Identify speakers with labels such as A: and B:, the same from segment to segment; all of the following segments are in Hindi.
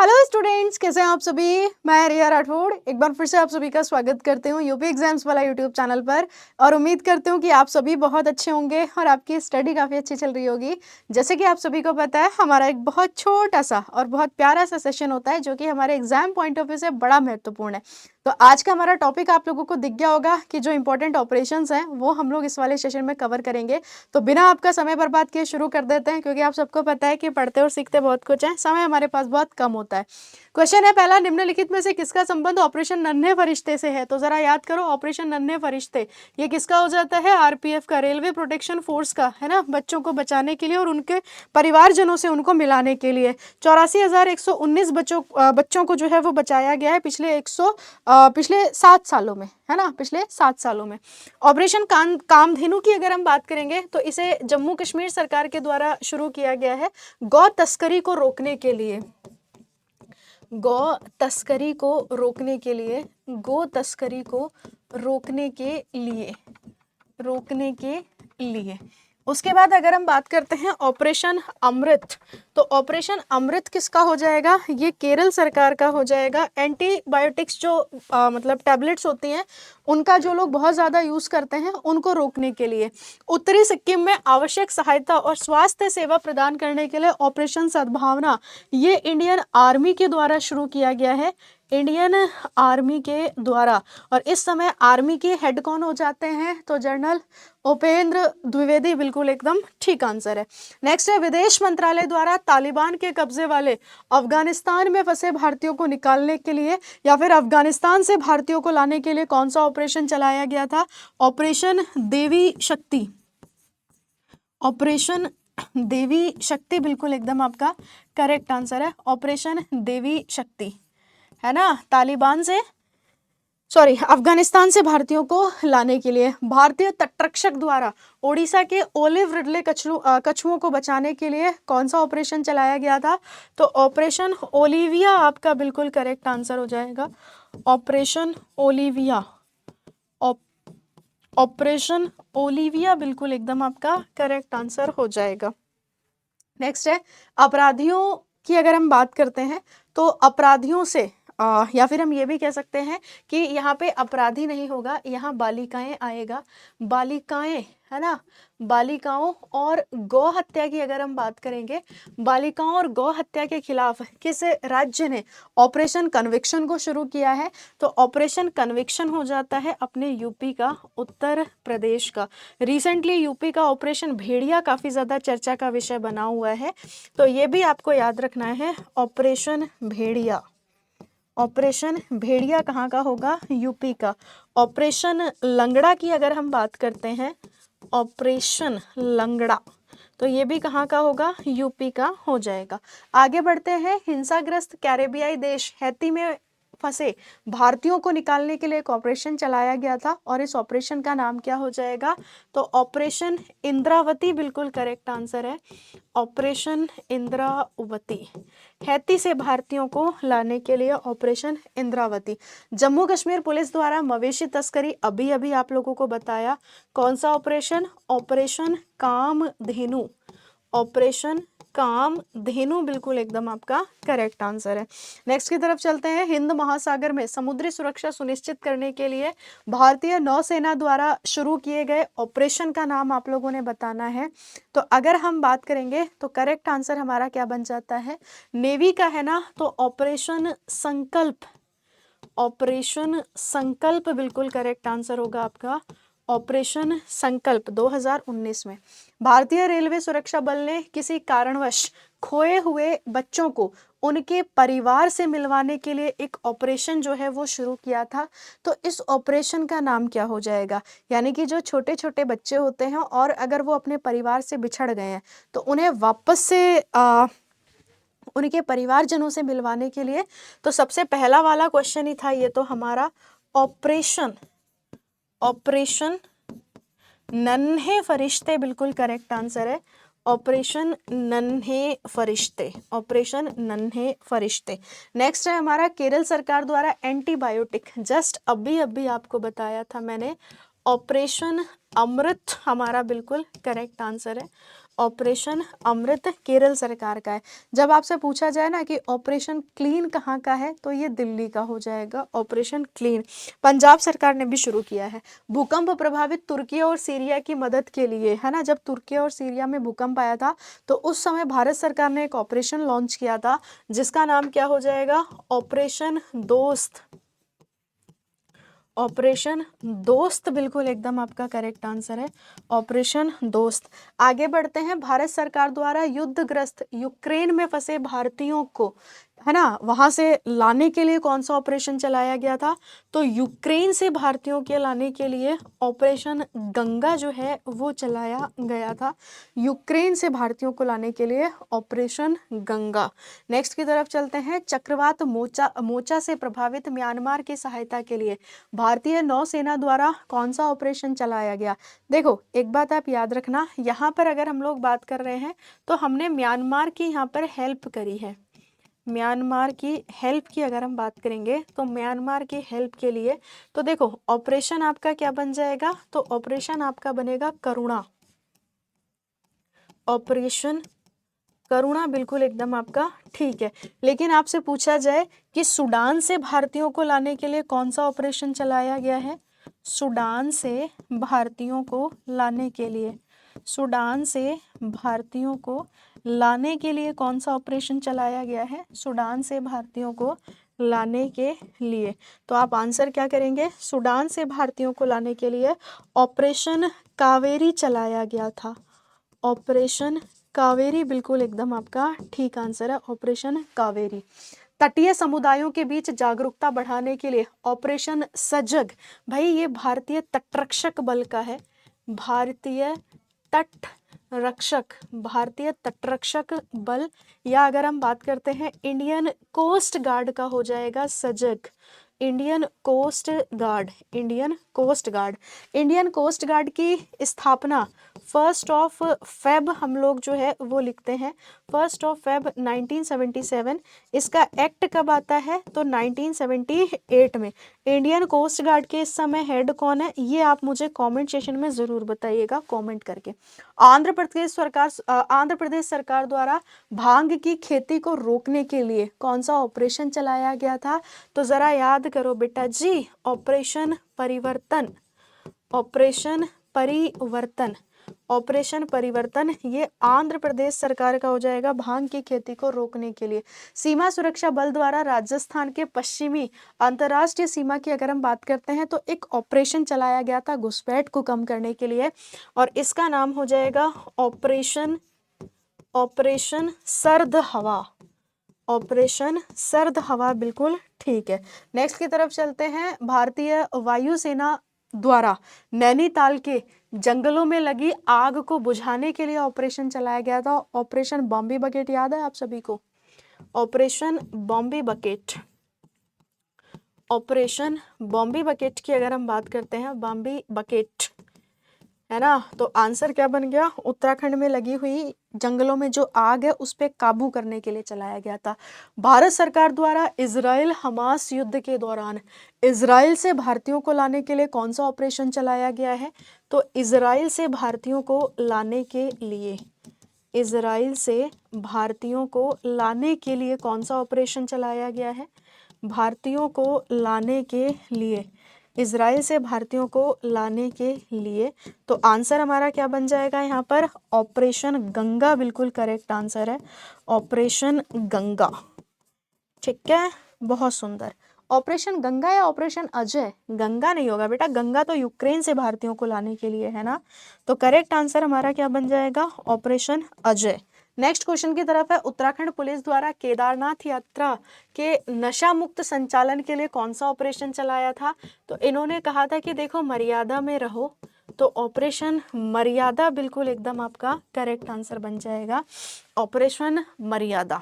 A: हेलो स्टूडेंट्स, कैसे हैं आप सभी। मैं रिया राठौड़ एक बार फिर से आप सभी का स्वागत करती हूँ यूपी एग्जाम्स वाला यूट्यूब चैनल पर और उम्मीद करती हूँ कि आप सभी बहुत अच्छे होंगे और आपकी स्टडी काफ़ी अच्छी चल रही होगी। जैसे कि आप सभी को पता है, हमारा एक बहुत छोटा सा और बहुत प्यारा सा सेशन होता है जो कि हमारे एग्जाम पॉइंट ऑफ व्यू से बड़ा महत्वपूर्ण है। तो आज का हमारा टॉपिक आप लोगों को दिख गया होगा कि जो इंपॉर्टेंट ऑपरेशंस हैं वो हम लोग इस वाले सेशन में कवर करेंगे। तो बिना आपका समय बर्बाद किए शुरू कर देते हैं, क्योंकि आप सबको पता है कि पढ़ते और सीखते बहुत कुछ है, समय हमारे पास बहुत कम होता है। क्वेश्चन है पहला, निम्नलिखित में से किसका संबंध ऑपरेशन नन्हे फरिश्ते से है। तो जरा याद करो, ऑपरेशन नन्हे फरिश्ते ये किसका हो जाता है, आरपीएफ का, रेलवे प्रोटेक्शन फोर्स का, है ना, बच्चों को बचाने के लिए और उनके परिवारजनों से उनको मिलाने के लिए। 84,119 बच्चों को जो है वो बचाया गया है पिछले 7 सालों में, है ना, पिछले 7 सालों में। ऑपरेशन कामधेनु की अगर हम बात करेंगे तो इसे जम्मू कश्मीर सरकार के द्वारा शुरू किया गया है गौ तस्करी को रोकने के लिए। गौ तस्करी को रोकने के लिए, गौ तस्करी को रोकने के लिए। उसके बाद अगर हम बात करते हैं ऑपरेशन अमृत, तो ऑपरेशन अमृत किसका हो जाएगा, ये केरल सरकार का हो जाएगा। एंटीबायोटिक्स जो मतलब टैबलेट्स होती हैं उनका जो लोग बहुत ज़्यादा यूज़ करते हैं उनको रोकने के लिए। उत्तरी सिक्किम में आवश्यक सहायता और स्वास्थ्य सेवा प्रदान करने के लिए ऑपरेशन सद्भावना, ये इंडियन आर्मी के द्वारा शुरू किया गया है, इंडियन आर्मी के द्वारा। और इस समय आर्मी के हेड कौन हो जाते हैं, तो जनरल उपेंद्र द्विवेदी, बिल्कुल एकदम ठीक आंसर है। नेक्स्ट है, विदेश मंत्रालय द्वारा तालिबान के कब्जे वाले अफगानिस्तान में फंसे भारतीयों को निकालने के लिए या फिर अफगानिस्तान से भारतीयों को लाने के लिए कौन सा ऑपरेशन चलाया गया था, ऑपरेशन देवी शक्ति। ऑपरेशन देवी शक्ति बिल्कुल एकदम आपका करेक्ट आंसर है, ऑपरेशन देवी शक्ति, है ना, अफगानिस्तान से भारतीयों को लाने के लिए। भारतीय तटरक्षक द्वारा ओडिशा के ओलिव रिडले कछुओं को बचाने के लिए कौन सा ऑपरेशन चलाया गया था, तो ऑपरेशन ओलिविया आपका बिल्कुल करेक्ट आंसर हो जाएगा, ऑपरेशन ओलिविया। ऑपरेशन ओलिविया बिल्कुल एकदम आपका करेक्ट आंसर हो जाएगा। नेक्स्ट है, अपराधियों की अगर हम बात करते हैं तो अपराधियों से या फिर हम ये भी कह सकते हैं कि यहाँ पे अपराधी नहीं होगा, यहाँ बालिकाएं आएगा, बालिकाएं, है ना, बालिकाओं और गौ हत्या की अगर हम बात करेंगे, बालिकाओं और गौ हत्या के खिलाफ किस राज्य ने ऑपरेशन कन्विक्शन को शुरू किया है, तो ऑपरेशन कन्विक्शन हो जाता है अपने यूपी का, उत्तर प्रदेश का। रिसेंटली यूपी का ऑपरेशन भेड़िया काफ़ी ज़्यादा चर्चा का विषय बना हुआ है, तो ये भी आपको याद रखना है, ऑपरेशन भेड़िया। ऑपरेशन भेड़िया कहाँ का होगा, यूपी का। ऑपरेशन लंगड़ा की अगर हम बात करते हैं, ऑपरेशन लंगड़ा, तो ये भी कहाँ का होगा, यूपी का हो जाएगा। आगे बढ़ते हैं, हिंसाग्रस्त कैरेबियाई देश हैती में फंसे भारतीयों को निकालने के लिए एक ऑपरेशन चलाया गया था और इस ऑपरेशन का नाम क्या हो जाएगा, तो ऑपरेशन इंद्रावती बिल्कुल करेक्ट आंसर है, ऑपरेशन इंद्रावती। हैती से भारतीयों को लाने के लिए ऑपरेशन इंद्रावती। जम्मू कश्मीर पुलिस द्वारा मवेशी तस्करी, अभी अभी आप लोगों को बताया, कौन सा operation, operation Kamdhenu. Operation Kamdhenu बिल्कुल एकदम आपका करेक्ट आंसर है। नेक्स्ट की तरफ चलते हैं, हिंद महासागर में समुद्री सुरक्षा सुनिश्चित करने के लिए भारतीय नौसेना द्वारा शुरू किए गए ऑपरेशन का नाम आप लोगों ने बताना है। तो अगर हम बात करेंगे तो करेक्ट आंसर हमारा क्या बन जाता है, नेवी का, है ना, तो ऑपरेशन संकल्प। ऑपरेशन संकल्प बिल्कुल करेक्ट आंसर होगा आपका, ऑपरेशन संकल्प 2019 में। भारतीय रेलवे सुरक्षा बल ने किसी कारणवश खोए हुए बच्चों को उनके परिवार से मिलवाने के लिए एक ऑपरेशन जो है वो शुरू किया था, तो इस ऑपरेशन का नाम क्या हो जाएगा। यानी कि जो छोटे छोटे बच्चे होते हैं और अगर वो अपने परिवार से बिछड़ गए हैं तो उन्हें वापस से उनके परिवारजनों से मिलवाने के लिए, तो सबसे पहला वाला क्वेश्चन ही था ये तो हमारा, ऑपरेशन नन्हे फरिश्ते बिल्कुल करेक्ट आंसर है, ऑपरेशन नन्हे फरिश्ते, ऑपरेशन नन्हे फरिश्ते। नेक्स्ट है हमारा, केरल सरकार द्वारा एंटीबायोटिक, जस्ट अभी आपको बताया था मैंने, ऑपरेशन अमृत हमारा बिल्कुल करेक्ट आंसर है, ऑपरेशन अमृत केरल सरकार का है। जब आपसे पूछा जाए ना कि ऑपरेशन क्लीन कहाँ का है, तो ये दिल्ली का हो जाएगा। ऑपरेशन क्लीन पंजाब सरकार ने भी शुरू किया है। भूकंप प्रभावित तुर्की और सीरिया की मदद के लिए, है ना, जब तुर्की और सीरिया में भूकंप आया था तो उस समय भारत सरकार ने एक ऑपरेशन लॉन्च किया था जिसका नाम क्या हो जाएगा, ऑपरेशन दोस्त। ऑपरेशन दोस्त बिल्कुल एकदम आपका करेक्ट आंसर है, ऑपरेशन दोस्त। आगे बढ़ते हैं। भारत सरकार द्वारा युद्धग्रस्त यूक्रेन में फंसे भारतीयों को, है ना, वहां से लाने के लिए कौन सा ऑपरेशन चलाया गया था, तो यूक्रेन से भारतीयों के लाने के लिए ऑपरेशन गंगा जो है वो चलाया गया था। यूक्रेन से भारतीयों को लाने के लिए ऑपरेशन गंगा। नेक्स्ट की तरफ चलते हैं। चक्रवात मोचा से प्रभावित म्यांमार की सहायता के लिए भारतीय नौसेना द्वारा कौन सा ऑपरेशन चलाया गया। देखो एक बात आप याद रखना, यहाँ पर अगर हम लोग बात कर रहे हैं तो हमने म्यांमार की यहाँ पर हेल्प करी है। म्यांमार की हेल्प की अगर हम बात करेंगे तो म्यांमार की हेल्प के लिए, तो देखो ऑपरेशन आपका क्या बन जाएगा, तो ऑपरेशन आपका बनेगा करुणा। ऑपरेशन करुणा बिल्कुल एकदम आपका ठीक है। लेकिन आपसे पूछा जाए कि सूडान से भारतीयों को लाने के लिए कौन सा ऑपरेशन चलाया गया है, सूडान से भारतीयों को लाने के लिए, सूडान से भारतीयों को लाने के लिए कौन सा ऑपरेशन चलाया गया है, सूडान से भारतीयों को लाने के लिए। तो आप आंसर क्या करेंगे, सूडान से भारतीयों को लाने के लिए ऑपरेशन कावेरी चलाया गया था। ऑपरेशन कावेरी बिल्कुल एकदम आपका ठीक आंसर है, ऑपरेशन कावेरी। तटीय समुदायों के बीच जागरूकता बढ़ाने के लिए ऑपरेशन सजग, भाई ये भारतीय तटरक्षक बल का है। भारतीय तटरक्षक बल, या अगर हम बात करते हैं इंडियन कोस्ट गार्ड का हो जाएगा Sajag. Indian coast guard, Indian coast guard. Indian coast guard की स्थापना 1 फेब हम लोग जो है वो लिखते हैं 1 फेब 1977। इसका एक्ट कब आता है, तो 1978 में। इंडियन कोस्ट गार्ड के इस समय हेड कौन है, ये आप मुझे कमेंट सेशन में ज़रूर बताइएगा कमेंट करके। आंध्र प्रदेश सरकार द्वारा भांग की खेती को रोकने के लिए कौन सा ऑपरेशन चलाया गया था, तो ज़रा याद करो बेटा जी, ऑपरेशन परिवर्तन। ऑपरेशन परिवर्तन, ऑपरेशन परिवर्तन ये आंध्र प्रदेश सरकार का हो जाएगा भांग की खेती को रोकने के लिए। सीमा सुरक्षा बल द्वारा राजस्थान के पश्चिमी अंतर्राष्ट्रीय सीमा की अगर हम बात करते हैं तो एक ऑपरेशन चलाया गया था घुसपैठ को कम करने के लिए, और इसका नाम हो जाएगा ऑपरेशन सर्द हवा। ऑपरेशन सर्द हवा बिल्कुल ठीक है। नेक्स्ट की तरफ चलते हैं। भारतीय वायुसेना द्वारा नैनीताल के जंगलों में लगी आग को बुझाने के लिए ऑपरेशन चलाया गया था, ऑपरेशन बॉम्बे बकेट। याद है आप सभी को, operation Bombay bucket. Operation Bombay bucket की अगर हम बात करते हैं, बॉम्बे बकेट, है ना, तो आंसर क्या बन गया, उत्तराखंड में लगी हुई जंगलों में जो आग है उस पर काबू करने के लिए चलाया गया था। भारत सरकार द्वारा इजराइल हमास युद्ध के दौरान इजराइल से भारतीयों को लाने के लिए कौन सा ऑपरेशन चलाया गया है, तो इजराइल से भारतीयों को लाने के लिए, इजराइल से भारतीयों को लाने के लिए कौन सा ऑपरेशन चलाया गया है, भारतीयों को लाने के लिए, इजराइल से भारतीयों को लाने के लिए। तो आंसर हमारा क्या बन जाएगा यहाँ पर, ऑपरेशन गंगा बिल्कुल करेक्ट आंसर है, ऑपरेशन गंगा। ठीक है, बहुत सुंदर। ऑपरेशन गंगा या ऑपरेशन अजय, गंगा नहीं होगा बेटा, गंगा तो यूक्रेन से भारतीयों को लाने के लिए है ना, तो करेक्ट आंसर हमारा क्या बन जाएगा, ऑपरेशन अजय। नेक्स्ट क्वेश्चन की तरफ है। उत्तराखंड पुलिस द्वारा केदारनाथ यात्रा के नशा मुक्त संचालन के लिए कौन सा ऑपरेशन चलाया था, तो इन्होंने कहा था कि देखो मर्यादा में रहो, तो ऑपरेशन मर्यादा बिल्कुल एकदम आपका करेक्ट आंसर बन जाएगा, ऑपरेशन मर्यादा।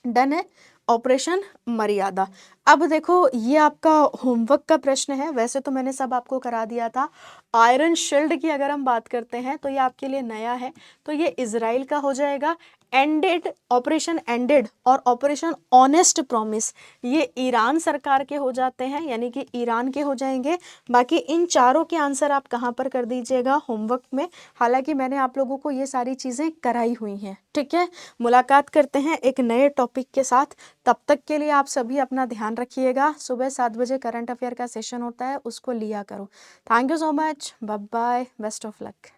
A: डन है, ऑपरेशन मर्यादा। अब देखो ये आपका होमवर्क का प्रश्न है, वैसे तो मैंने सब आपको करा दिया था। आयरन शील्ड की अगर हम बात करते हैं तो ये आपके लिए नया है, तो ये इजराइल का हो जाएगा। ऑपरेशन एंडेड और ऑपरेशन ऑनेस्ट प्रॉमिस ये ईरान सरकार के हो जाते हैं, यानी कि ईरान के हो जाएंगे। बाकी इन चारों के आंसर आप कहाँ पर कर दीजिएगा, होमवर्क में। हालांकि मैंने आप लोगों को ये सारी चीज़ें कराई हुई हैं, ठीक है। मुलाकात करते हैं एक नए टॉपिक के साथ, तब तक के लिए आप सभी अपना ध्यान रखिएगा। सुबह 7 बजे करंट अफेयर का सेशन होता है, उसको लिया करो। Thank you so much, bye bye, best of luck.